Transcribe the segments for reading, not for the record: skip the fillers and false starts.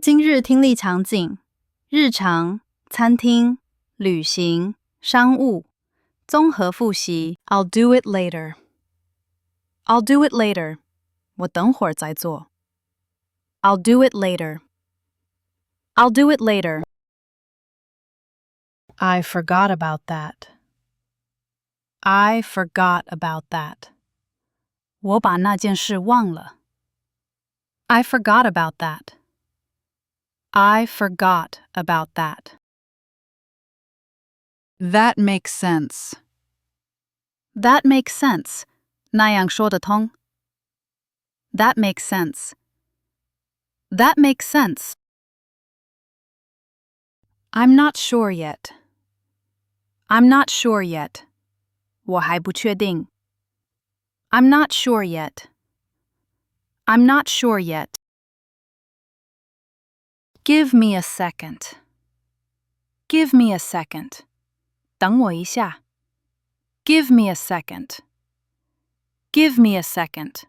今日听力场景：日常、餐厅、旅行、商务。综合复习。I'll do it later. I'll do it later. 我等会儿再做。I'll do it later. I'll do it later. I forgot about that. I forgot about that. 我把那件事忘了。I forgot about that. I forgot about that. That makes sense. That makes sense. 那样说得通。That makes sense. That makes sense. I'm not sure yet. I'm not sure yet. 我还不确定。I'm not sure yet. I'm not sure yet. Give me a second. Give me a second. 等我一下。Give me a second. Give me a second.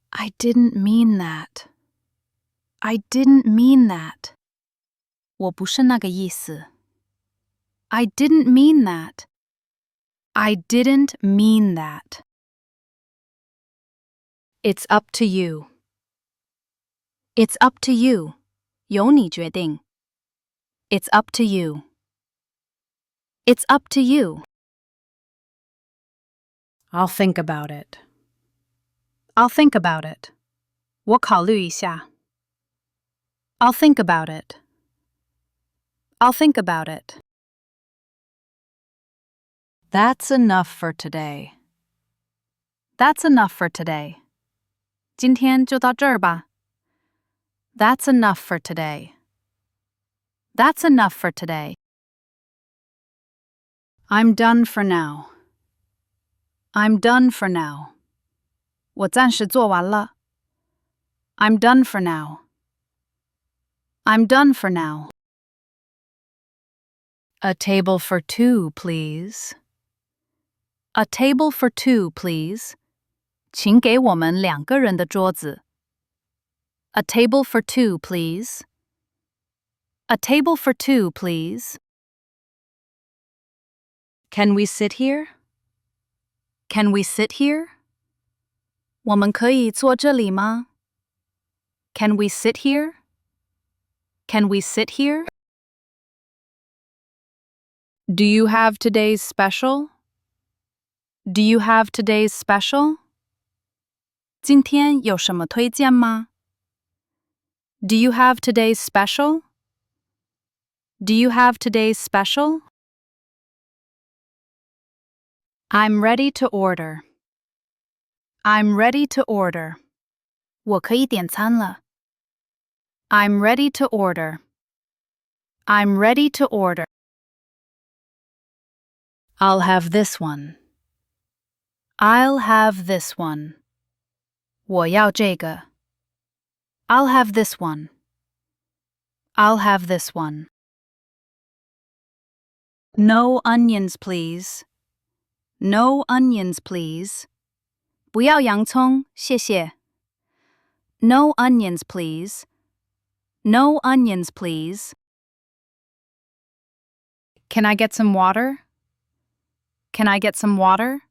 I didn't mean that. I didn't mean that. 我不是那个意思。I didn't mean that. I didn't mean that. It's up to you. It's up to you. 由你决定。It's up to you. It's up to you. I'll think about it. I'll think about it. 我考虑一下。I'll think about it. I'll think about it. That's enough for today. That's enough for today. 今天就到这儿吧。That's enough for today. That's enough for today. I'm done for now. I'm done for now. 我暂时做完了。I'm done for now. I'm done for now. A table for two, please. A table for two, please. 请给我们2个人的桌子。A table for two, please. A table for two, please. Can we sit here? Can we sit here? 我们可以坐这里吗？ Can we sit here? Can we sit here? Do you have today's special? Do you have today's special? 今天有什么推荐吗？ Do you have today's special? Do you have today's special? I'm ready to order. I'm ready to order. 我可以点餐了。I'm ready to order. I'm ready to order. I'll have this one. I'll have this one. 我要这个。I'll have this one. I'll have this one. No onions, please. No onions, please. 不要洋葱，谢谢。No onions, please. No onions, please. Can I get some water? Can I get some water?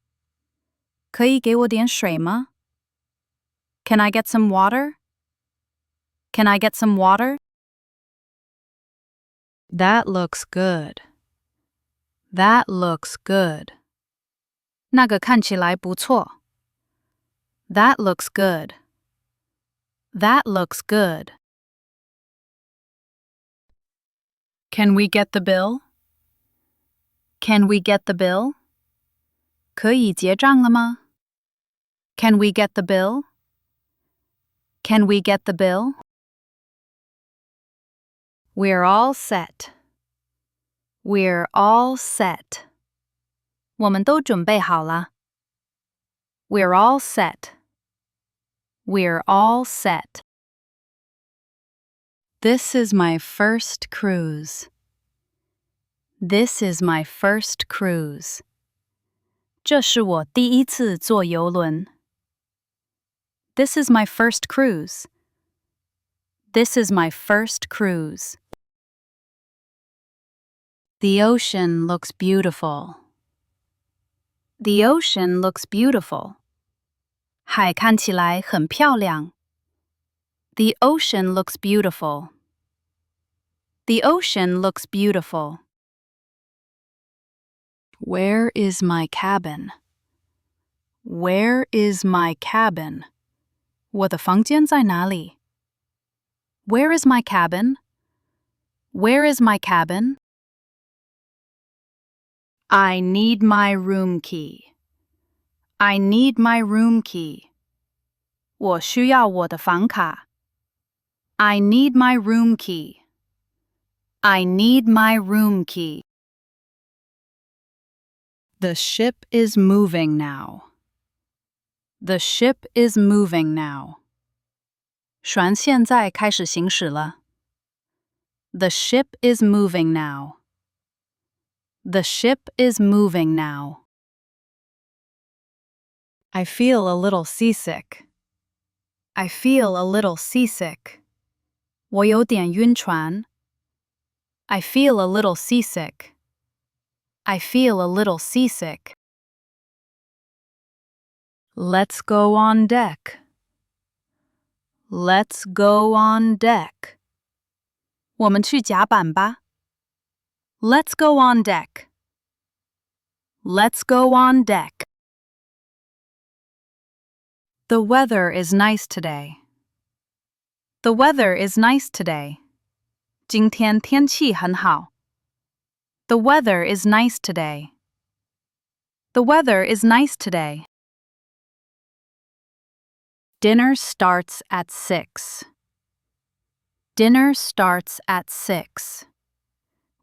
可以给我点水吗？ Can I get some water? Can I get some water? That looks good. That looks good. 那个看起来不错。That looks good. That looks good. Can we get the bill? Can we get the bill? 可以结账了吗？ Can we get the bill? Can we get the bill? We're all set. We're all set. 我们都准备好了。We're all set. We're all set. This is my first cruise. This is my first cruise. 这是我第一次坐邮轮。This is my first cruise. This is my first cruise. The ocean looks beautiful. The ocean looks beautiful. 海看起来很漂亮。The ocean looks beautiful. The ocean looks beautiful. Where is my cabin? Where is my cabin? 我的房间在哪里？ Where is my cabin? Where is my cabin? I need my room key. I need my room key. 我需要我的房卡。I need my room key. I need my room key. The ship is moving now. The ship is moving now. 船现在开始行驶了。The ship is moving now. The ship is moving now. I feel a little seasick. I feel a little seasick. 我有点晕船。I feel a little seasick. I feel a little seasick. Let's go on deck. Let's go on deck. 我们去甲板吧。Let's go on deck. Let's go on deck. The weather is nice today. The weather is nice today. 今天天气很好。The weather is nice today. The weather is nice today. Dinner starts at 6. Dinner starts at 6.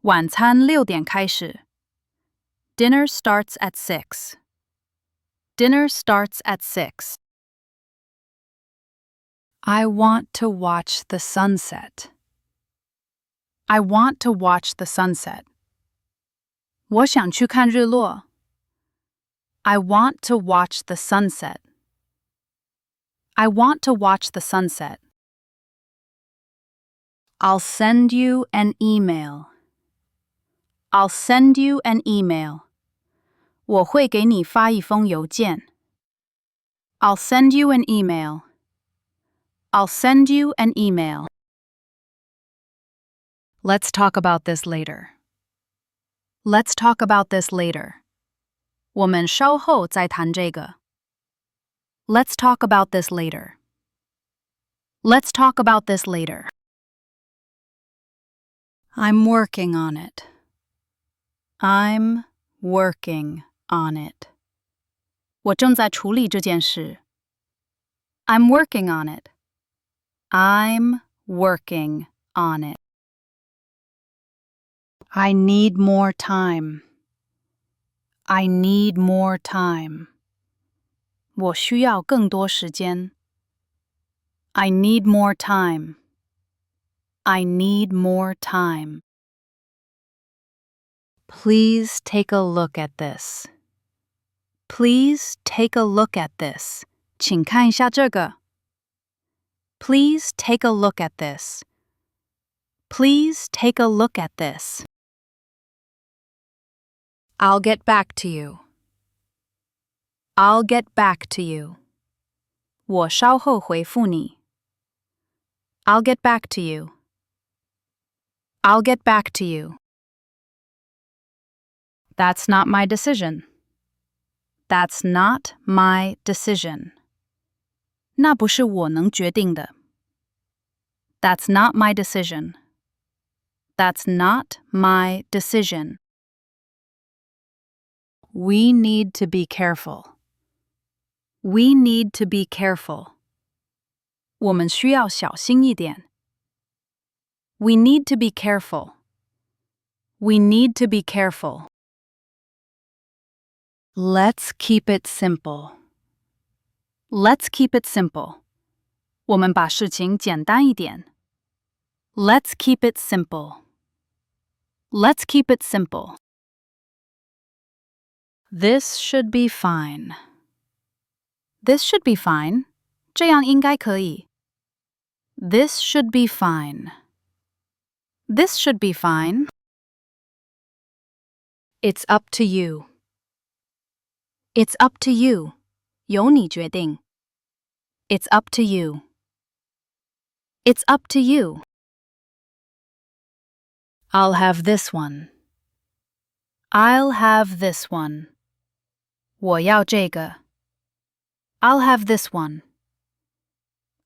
晚餐6点开始。Dinner starts at 6. Dinner starts at 6. I want to watch the sunset. I want to watch the sunset. 我想去看日落。I want to watch the sunset. I want to watch the sunset. I'll send you an email. I'll send you an email. 我会给你发一封邮件。I'll send you an email. I'll send you an email. Let's talk about this later. Let's talk about this later. 我们稍后再谈这个。Let's talk about this later. Let's talk about this later. I'm working on it. I'm working on it. 我正在处理这件事。I'm working on it. I'm working on it. I need more time. I need more time. 我需要更多时间。I need more time. I need more time. Please take a look at this. Please take a look at this. 请看一下这个。Please take a look at this. Please take a look at this. I'll get back to you. I'll get back to you. 我稍后回复你。I'll get back to you. I'll get back to you. That's not my decision. That's not my decision. 那不是我能决定的。That's not my decision. That's not my decision. We need to be careful. We need to be careful. 我们需要小心一点。We need to be careful. We need to be careful. Let's keep it simple. Let's keep it simple. 我们把事情简单一点。Let's keep it simple. Let's keep it simple. This should be fine. This should be fine. 这样应该可以。This should be fine. This should be fine. It's up to you. It's up to you. 由你决定. It's up to you. It's up to you. I'll have this one. I'll have this one. 我要这个. I'll have this one.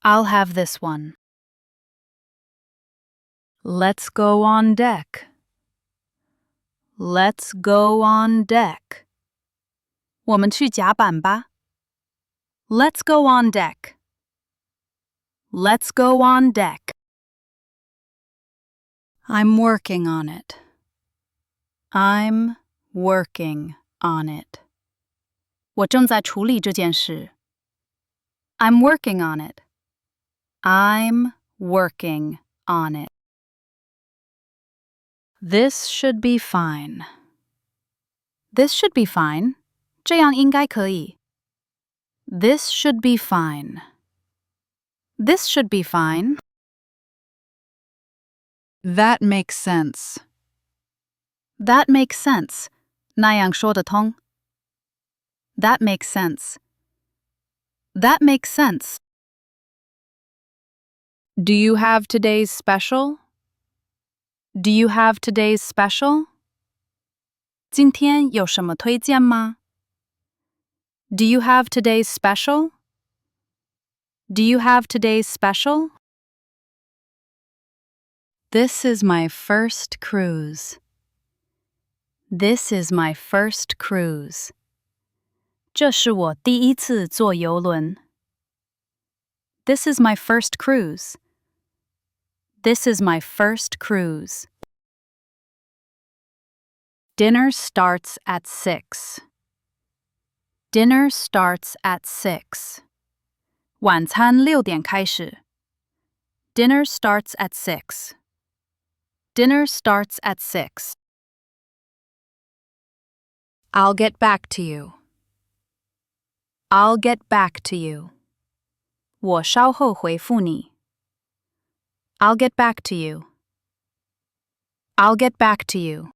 I'll have this one. Let's go on deck. Let's go on deck. 我们去甲板吧. Let's go on deck. Let's go on deck. I'm working on it. I'm working on it. 我正在处理这件事. I'm working on it. I'm working on it. This should be fine. This should be fine. 这样应该可以. This should be fine. This should be fine. That makes sense. That makes sense. 那样说得通. That makes sense. That makes sense. Do you have today's special? Do you have today's special? 今天有什么推荐吗? Do you have today's special? Do you have today's special? This is my first cruise. This is my first cruise. 这是我第一次坐邮轮. This is my first cruise. This is my first cruise. Dinner starts at 6. Dinner starts at 6. 晚餐6点开始. Dinner starts at 6. Dinner starts at 6. I'll get back to you. I'll get back to you. 我稍后回复你. I'll get back to you. I'll get back to you.